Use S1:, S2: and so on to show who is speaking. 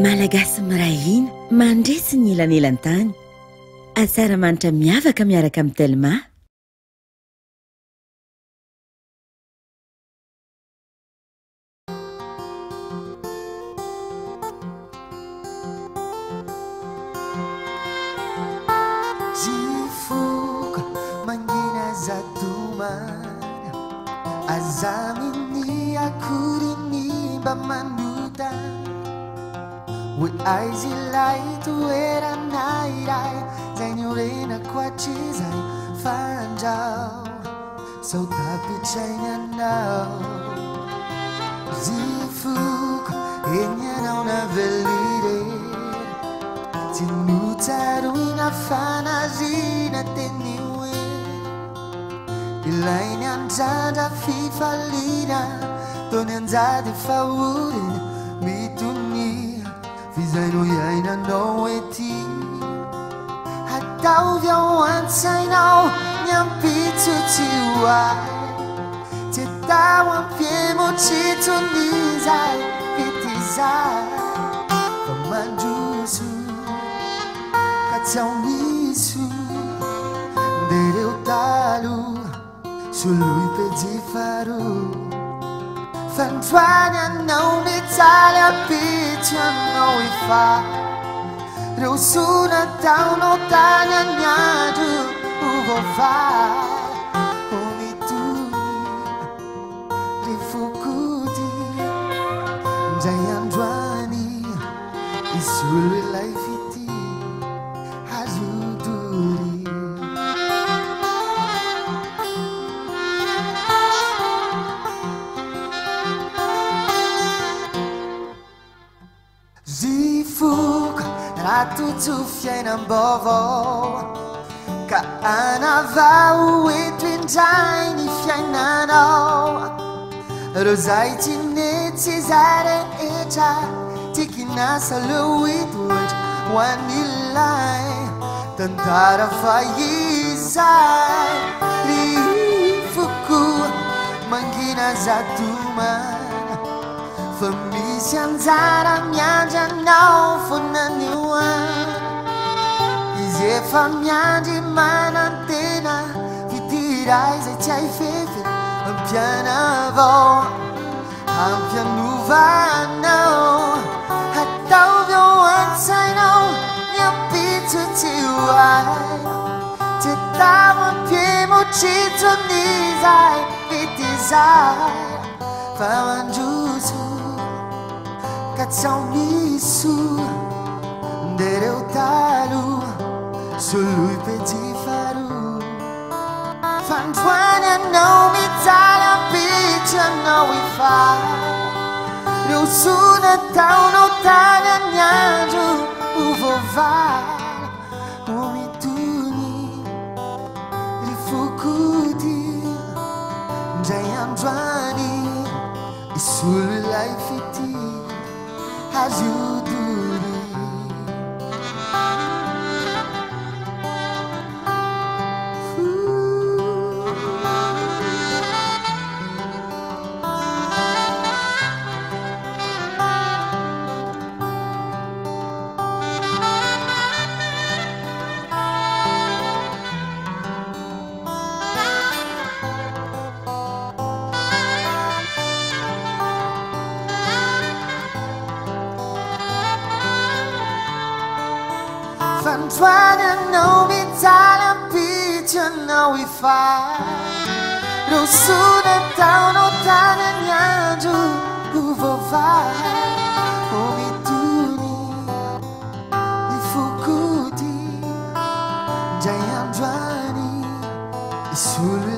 S1: Malagasy mirahina mandresy ny elanelantany asaramanitra miavaka miaraka amin'ny TELMA.
S2: Jifoka mangina zatomana azamini akorini mba manuta we aizy ilay toerana iray zay niorenako hatrizay fandrao sao tapitrainy anao zifoka eny anao navelire tsy notsaroina fanazina teny hoe ilainy andrandra fifaliana tony anjady faorina mitonia fizaino iainanao ety ataovy ao antsainao ny ampitsotsy hoay tsy atao ampiemotritron'izay fitizay fa mandroso ka tsy ao miso ndereo talo soloy pejifaro fandroany anao mijaly apitsy anao efa reo sona taonao tany anyandro ovovay omitony rifokody ndray androany isolo ilay fity azodory zifoka ratotso fiainam-baovao ka anavao eto indray ny fiainanao ro zay tsy netsy zay rehetra tsy kinasa leo itoetra ho an'ilay tantara fa izay rifoko mangina zatomana fa misy anjara miandry anao fonanioany izy efa miandry manantena fitiray zay tsy hay fefy ampianavao ampianovanao ataovy ao antsainao ny ampitsotsy hoay tsy atao ampiemotritron'izay fitizay fa mandroso ka tsy ao miso ndereo talo soloy pejifaro fandroany anao mijaly ampitry anao efa reo sona taonao tany anyandro ovovay omitony rifokody ndray androany isolo ilay fity azodory fandroany anao mijaly ampitry anao efa reo sona taonao tany anyandro ovovay omitony ifokody ndray androany isolo